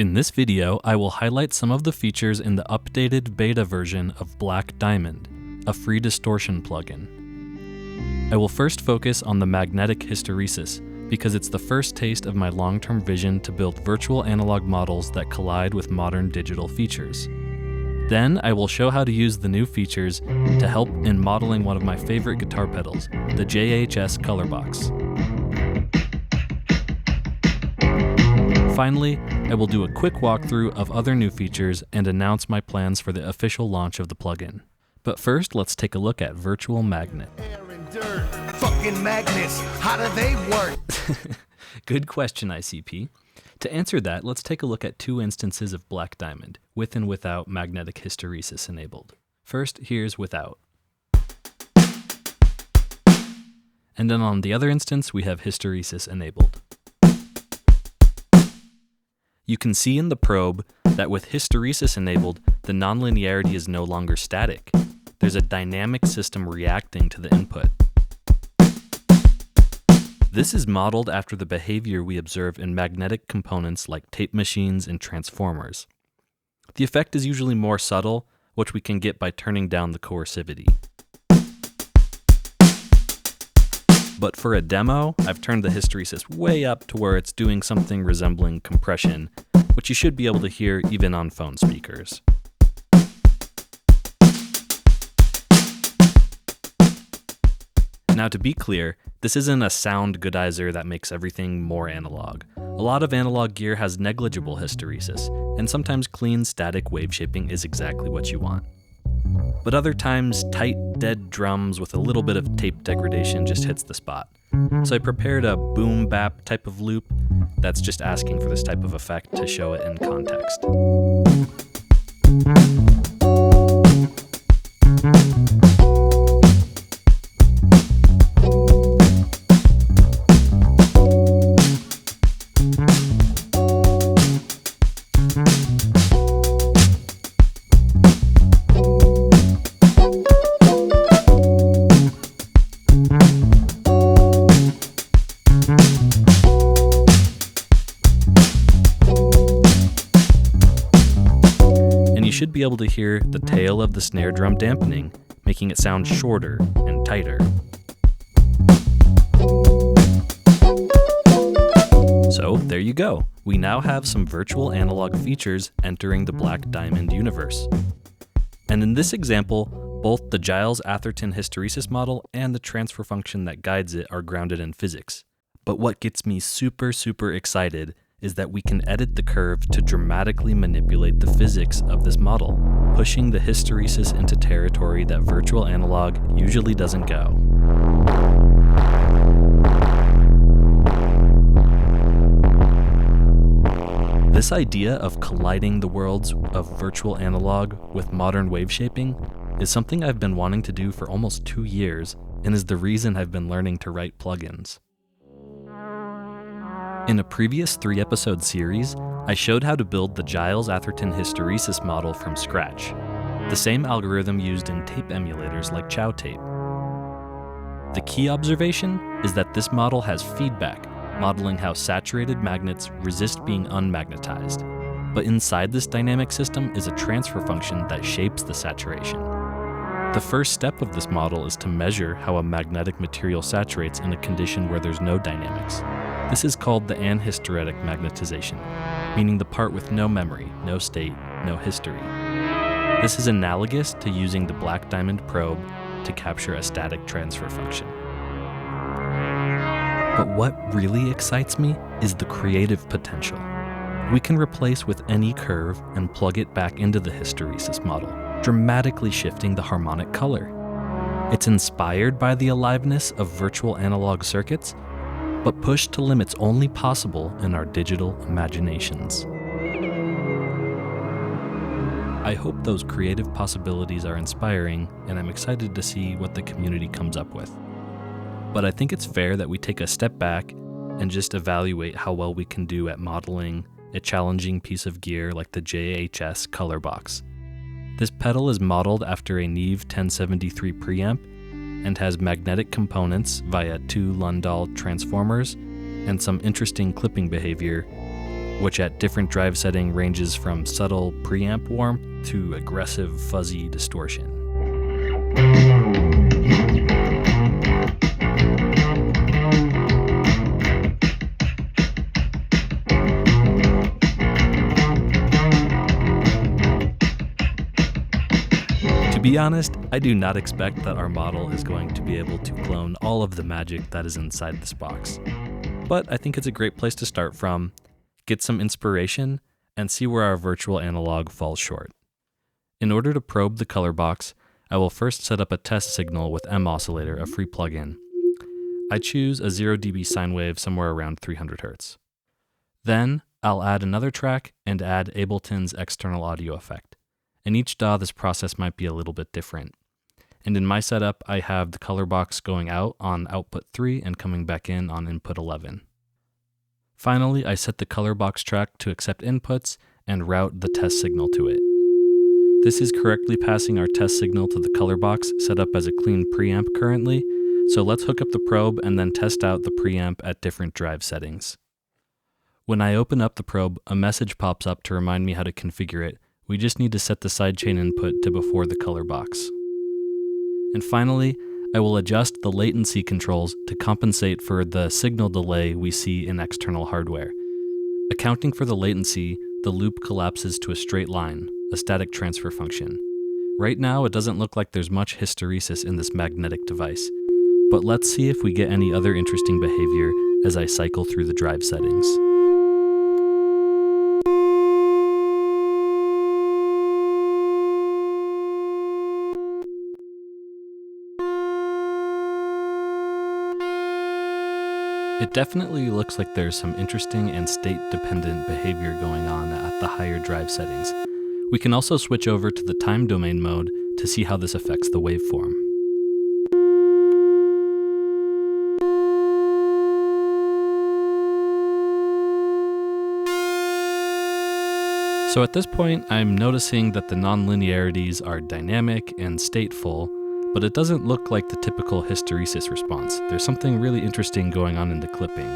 In this video, I will highlight some of the features in the updated beta version of Black Diamond, a free distortion plugin. I will first focus on the magnetic hysteresis, because it's the first taste of my long-term vision to build virtual analog models that collide with modern digital features. Then I will show how to use the new features to help in modeling one of my favorite guitar pedals, the JHS Color Box. Finally, I will do a quick walkthrough of other new features and announce my plans for the official launch of the plugin. But first, let's take a look at Virtual Magnet. Air and dirt, fucking magnets, how do they work? Good question, ICP. To answer that, let's take a look at two instances of Black Diamond, with and without magnetic hysteresis enabled. First, here's without. And then on the other instance, we have hysteresis enabled. You can see in the probe that with hysteresis enabled, the nonlinearity is no longer static. There's a dynamic system reacting to the input. This is modeled after the behavior we observe in magnetic components like tape machines and transformers. The effect is usually more subtle, which we can get by turning down the coercivity. But for a demo, I've turned the hysteresis way up to where it's doing something resembling compression, which you should be able to hear even on phone speakers. Now, to be clear, this isn't a sound goodizer that makes everything more analog. A lot of analog gear has negligible hysteresis, and sometimes clean static wave shaping is exactly what you want. But other times, tight, dead drums with a little bit of tape degradation just hits the spot. So I prepared a boom bap type of loop that's just asking for this type of effect to show it in context. You should be able to hear the tail of the snare drum dampening, making it sound shorter and tighter. So there you go. We now have some virtual analog features entering the Black Diamond universe. And in this example, both the Jiles-Atherton hysteresis model and the transfer function that guides it are grounded in physics. But what gets me super excited is that we can edit the curve to dramatically manipulate the physics of this model, pushing the hysteresis into territory that virtual analog usually doesn't go. This idea of colliding the worlds of virtual analog with modern wave shaping is something I've been wanting to do for almost 2 years, and is the reason I've been learning to write plugins. In a previous 3-episode series, I showed how to build the Jiles-Atherton hysteresis model from scratch, the same algorithm used in tape emulators like Chow Tape. The key observation is that this model has feedback, modeling how saturated magnets resist being unmagnetized. But inside this dynamic system is a transfer function that shapes the saturation. The first step of this model is to measure how a magnetic material saturates in a condition where there's no dynamics. This is called the anhysteretic magnetization, meaning the part with no memory, no state, no history. This is analogous to using the Black Diamond probe to capture a static transfer function. But what really excites me is the creative potential. We can replace with any curve and plug it back into the hysteresis model, dramatically shifting the harmonic color. It's inspired by the aliveness of virtual analog circuits, but pushed to limits only possible in our digital imaginations. I hope those creative possibilities are inspiring, and I'm excited to see what the community comes up with. But I think it's fair that we take a step back and just evaluate how well we can do at modeling a challenging piece of gear like the JHS Color Box. This pedal is modeled after a Neve 1073 preamp and has magnetic components via 2 Lundahl transformers and some interesting clipping behavior, which at different drive setting ranges from subtle preamp warmth to aggressive fuzzy distortion. To be honest, I do not expect that our model is going to be able to clone all of the magic that is inside this box. But I think it's a great place to start from, get some inspiration, and see where our virtual analog falls short. In order to probe the color box, I will first set up a test signal with M-Oscillator, a free plugin. I choose a 0 dB sine wave somewhere around 300 Hz. Then, I'll add another track and add Ableton's external audio effect. In each DAW, this process might be a little bit different. And in my setup, I have the color box going out on output 3 and coming back in on input 11. Finally, I set the color box track to accept inputs and route the test signal to it. This is correctly passing our test signal to the color box set up as a clean preamp currently, so let's hook up the probe and then test out the preamp at different drive settings. When I open up the probe, a message pops up to remind me how to configure it. We just need to set the sidechain input to before the color box. And finally, I will adjust the latency controls to compensate for the signal delay we see in external hardware. Accounting for the latency, the loop collapses to a straight line, a static transfer function. Right now, it doesn't look like there's much hysteresis in this magnetic device, but let's see if we get any other interesting behavior as I cycle through the drive settings. It definitely looks like there's some interesting and state-dependent behavior going on at the higher drive settings. We can also switch over to the time domain mode to see how this affects the waveform. So at this point, I'm noticing that the nonlinearities are dynamic and stateful, but it doesn't look like the typical hysteresis response. There's something really interesting going on in the clipping.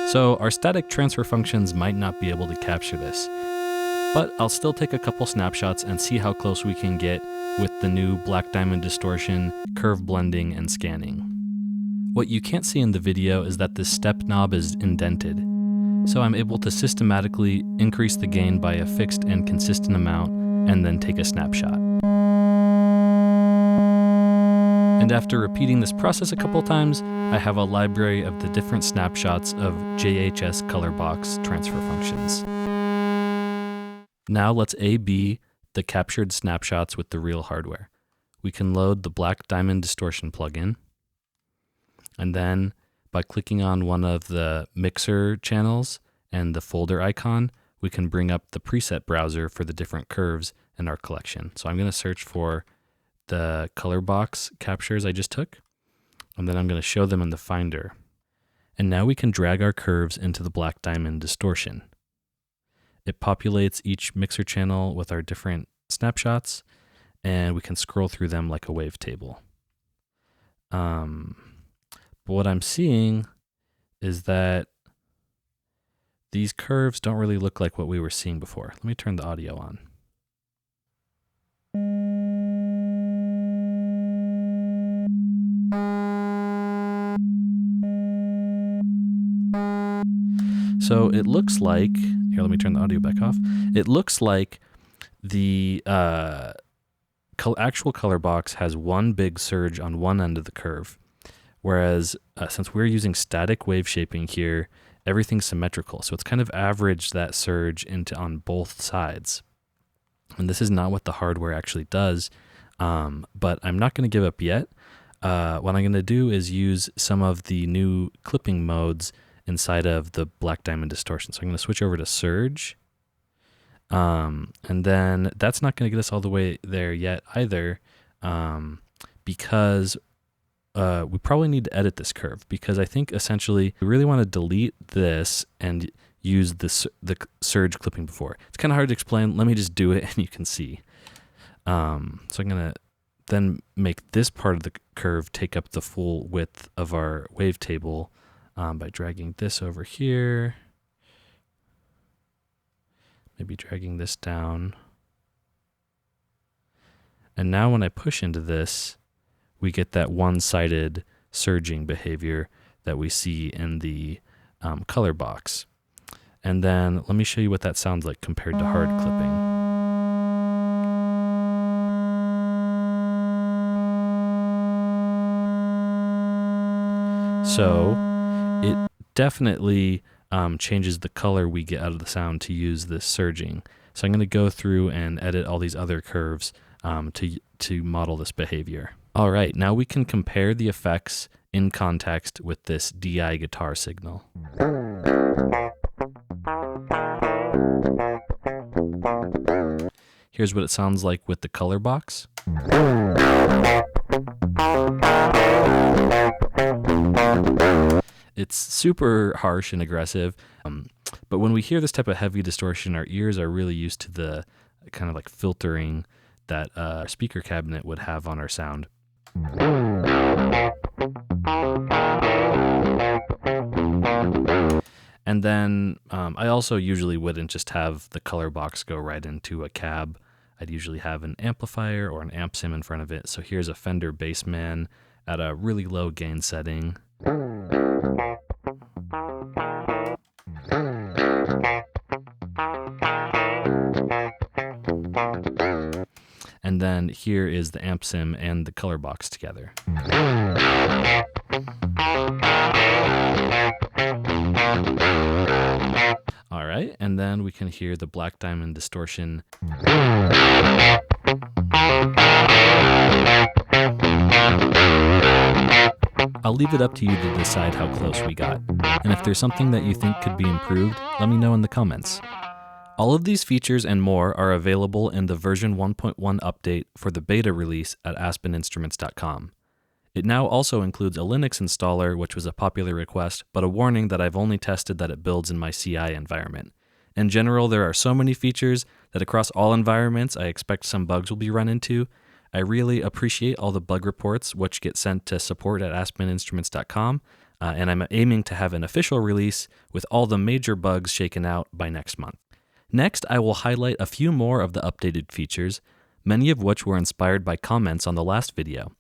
So our static transfer functions might not be able to capture this. But I'll still take a couple snapshots and see how close we can get with the new Black Diamond Distortion, curve blending, and scanning. What you can't see in the video is that this step knob is indented. So I'm able to systematically increase the gain by a fixed and consistent amount and then take a snapshot. And after repeating this process a couple times, I have a library of the different snapshots of JHS color box transfer functions. Now let's A/B the captured snapshots with the real hardware. We can load the Black Diamond Distortion plugin, and then by clicking on one of the mixer channels and the folder icon, we can bring up the preset browser for the different curves in our collection. So I'm going to search for the color box captures I just took, and then I'm going to show them in the Finder. And now we can drag our curves into the Black Diamond Distortion. It populates each mixer channel with our different snapshots, and we can scroll through them like a wavetable. But what I'm seeing is that these curves don't really look like what we were seeing before. Let me turn the audio on. So it looks like, here, let me turn the audio back off. It looks like the actual color box has one big surge on one end of the curve, whereas since we're using static wave shaping here, everything's symmetrical. So it's kind of averaged that surge on both sides. And this is not what the hardware actually does, but I'm not going to give up yet. What I'm going to do is use some of the new clipping modes inside of the Black Diamond Distortion. So I'm going to switch over to Surge. And then that's not going to get us all the way there yet either, because we probably need to edit this curve, because I think essentially we really want to delete this and use the surge clipping before. It's kind of hard to explain. Let me just do it and you can see. So I'm going to then make this part of the curve take up the full width of our wavetable, by dragging this over here. And Maybe dragging this down. And now when I push into this, we get that one-sided surging behavior that we see in the color box. And then let me show you what that sounds like compared to hard clipping. So it definitely changes the color we get out of the sound to use this surging. So I'm going to go through and edit all these other curves to model this behavior. All right, now we can compare the effects in context with this DI guitar signal. Here's what it sounds like with the color box. It's super harsh and aggressive, but when we hear this type of heavy distortion, our ears are really used to the kind of like filtering that a speaker cabinet would have on our sound. And then I also usually wouldn't just have the color box go right into a cab. I'd usually have an amplifier or an amp sim in front of it. So here's a Fender Bassman at a really low gain setting. And then here is the amp sim and the color box together. All right, and then we can hear the Black Diamond Distortion. I'll leave it up to you to decide how close we got. And if there's something that you think could be improved, let me know in the comments. All of these features and more are available in the version 1.1 update for the beta release at aspeninstruments.com. It now also includes a Linux installer, which was a popular request, but a warning that I've only tested that it builds in my CI environment. In general, there are so many features that across all environments I expect some bugs will be run into. I really appreciate all the bug reports which get sent to support@aspeninstruments.com, and I'm aiming to have an official release with all the major bugs shaken out by next month. Next, I will highlight a few more of the updated features, many of which were inspired by comments on the last video,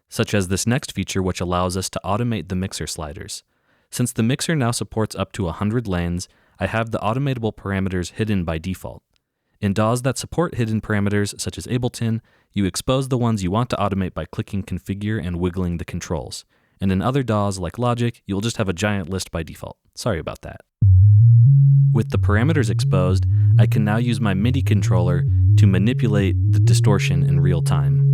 such as this next feature which allows us to automate the mixer sliders. Since the mixer now supports up to 100 lanes, I have the automatable parameters hidden by default. In DAWs that support hidden parameters, such as Ableton, you expose the ones you want to automate by clicking Configure and wiggling the controls. And in other DAWs, like Logic, you'll just have a giant list by default. Sorry about that. With the parameters exposed, I can now use my MIDI controller to manipulate the distortion in real time.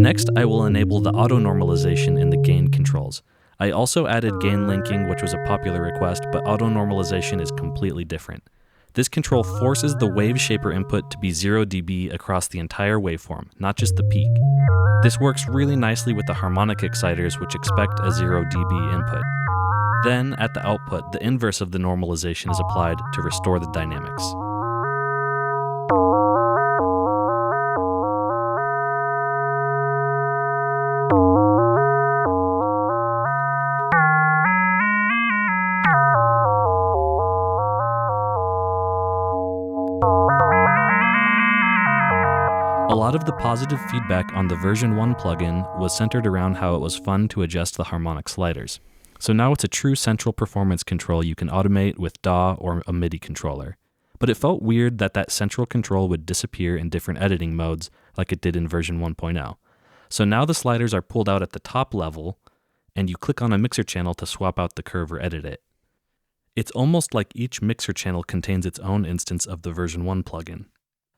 Next, I will enable the auto normalization in the gain controls. I also added gain linking, which was a popular request, but auto normalization is completely different. This control forces the wave shaper input to be 0 dB across the entire waveform, not just the peak. This works really nicely with the harmonic exciters, which expect a 0 dB input. Then, at the output, the inverse of the normalization is applied to restore the dynamics. A lot of the positive feedback on the version 1 plugin was centered around how it was fun to adjust the harmonic sliders. So now it's a true central performance control you can automate with DAW or a MIDI controller. But it felt weird that that central control would disappear in different editing modes like it did in version 1.0. So now the sliders are pulled out at the top level, and you click on a mixer channel to swap out the curve or edit it. It's almost like each mixer channel contains its own instance of the version 1 plugin.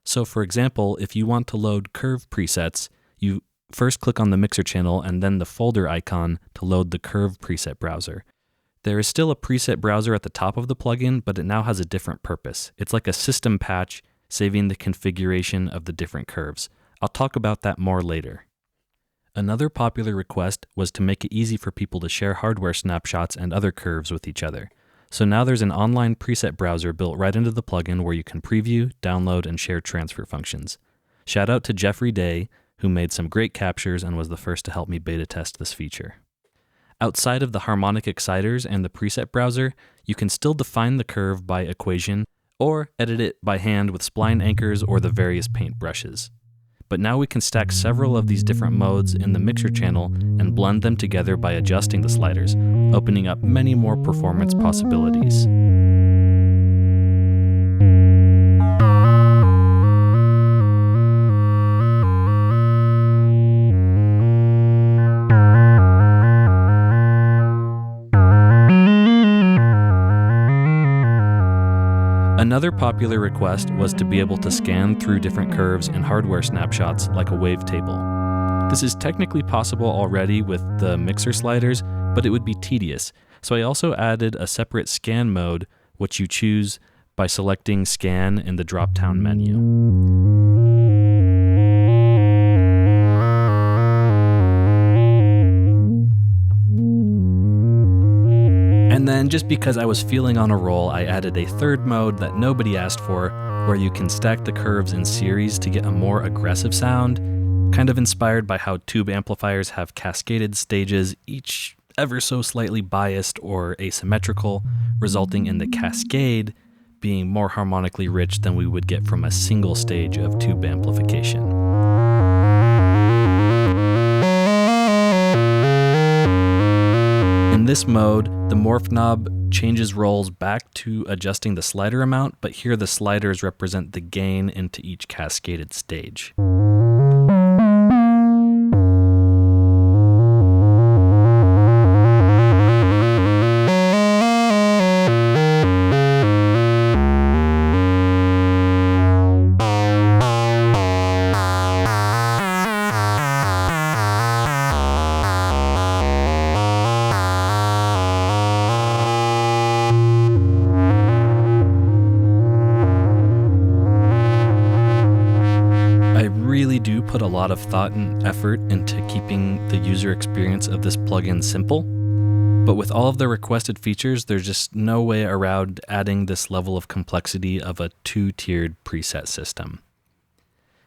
So for example, if you want to load curve presets, you first click on the mixer channel and then the folder icon to load the curve preset browser. There is still a preset browser at the top of the plugin, but it now has a different purpose. It's like a system patch, saving the configuration of the different curves. I'll talk about that more later. Another popular request was to make it easy for people to share hardware snapshots and other curves with each other. So now there's an online preset browser built right into the plugin where you can preview, download, and share transfer functions. Shout out to Jeffrey Day, who made some great captures and was the first to help me beta test this feature. Outside of the harmonic exciters and the preset browser, you can still define the curve by equation or edit it by hand with spline anchors or the various paint brushes. But now we can stack several of these different modes in the mixer channel and blend them together by adjusting the sliders, opening up many more performance possibilities. Another popular request was to be able to scan through different curves in hardware snapshots like a wavetable. This is technically possible already with the mixer sliders, but it would be tedious, so I also added a separate scan mode, which you choose by selecting Scan in the drop-down menu. And then, just because I was feeling on a roll, I added a third mode that nobody asked for, where you can stack the curves in series to get a more aggressive sound, kind of inspired by how tube amplifiers have cascaded stages, each ever so slightly biased or asymmetrical, resulting in the cascade being more harmonically rich than we would get from a single stage of tube amplification. In this mode, the morph knob changes roles back to adjusting the slider amount, but here the sliders represent the gain into each cascaded stage. Put a lot of thought and effort into keeping the user experience of this plugin simple, but with all of the requested features, there's just no way around adding this level of complexity of a two-tiered preset system.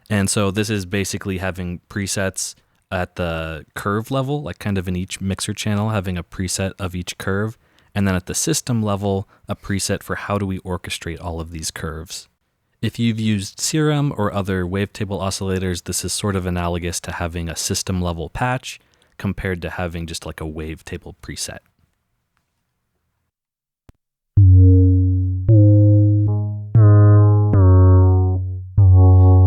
And so this is basically having presets at the curve level, like kind of in each mixer channel, having a preset of each curve, and then at the system level, a preset for how do we orchestrate all of these curves. If you've used Serum or other wavetable oscillators, this is sort of analogous to having a system-level patch compared to having just like a wavetable preset.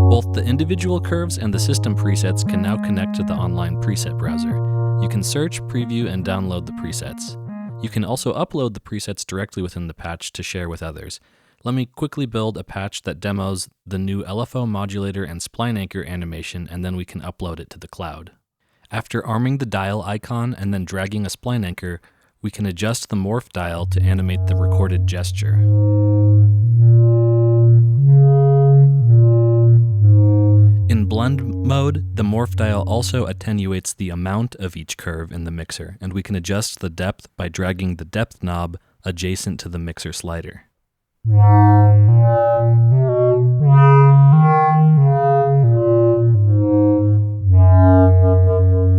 Both the individual curves and the system presets can now connect to the online preset browser. You can search, preview, and download the presets. You can also upload the presets directly within the patch to share with others. Let me quickly build a patch that demos the new LFO modulator and spline anchor animation, and then we can upload it to the cloud. After arming the dial icon and then dragging a spline anchor, we can adjust the morph dial to animate the recorded gesture. In blend mode, the morph dial also attenuates the amount of each curve in the mixer, and we can adjust the depth by dragging the depth knob adjacent to the mixer slider.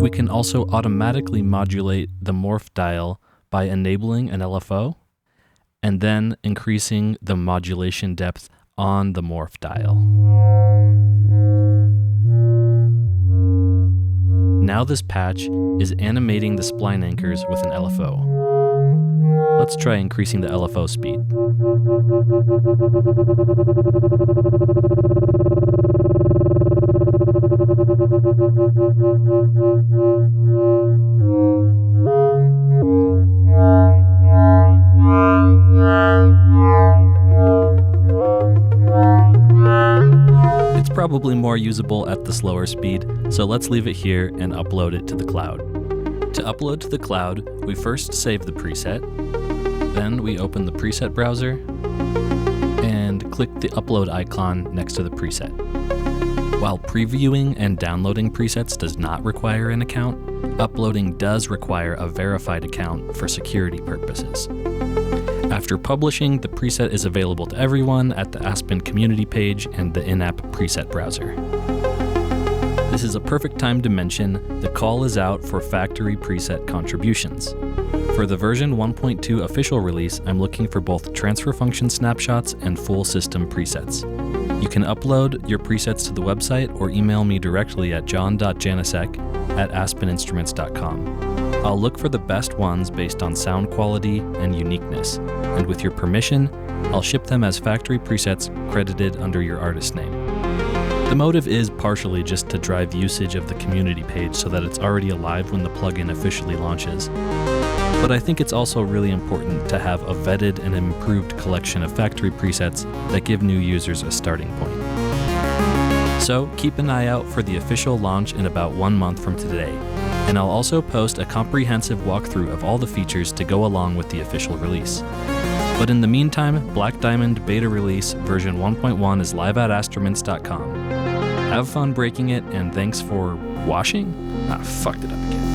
We can also automatically modulate the morph dial by enabling an LFO and then increasing the modulation depth on the morph dial. Now this patch is animating the spline anchors with an LFO. Let's try increasing the LFO speed. It's probably more usable at the slower speed, so let's leave it here and upload it to the cloud. To upload to the cloud, we first save the preset, then we open the preset browser and click the upload icon next to the preset. While previewing and downloading presets does not require an account, uploading does require a verified account for security purposes. After publishing, the preset is available to everyone at the Aspen community page and the in-app preset browser. This is a perfect time to mention the call is out for factory preset contributions. For the version 1.2 official release, I'm looking for both transfer function snapshots and full system presets. You can upload your presets to the website or email me directly at john.janicek@aspeninstruments.com. I'll look for the best ones based on sound quality and uniqueness, and with your permission, I'll ship them as factory presets credited under your artist name. The motive is partially just to drive usage of the community page so that it's already alive when the plugin officially launches. But I think it's also really important to have a vetted and improved collection of factory presets that give new users a starting point. So keep an eye out for the official launch in about 1 month from today, and I'll also post a comprehensive walkthrough of all the features to go along with the official release. But in the meantime, Black Diamond beta release version 1.1 is live at astruments.com. Have fun breaking it, and thanks for washing? Fucked it up again.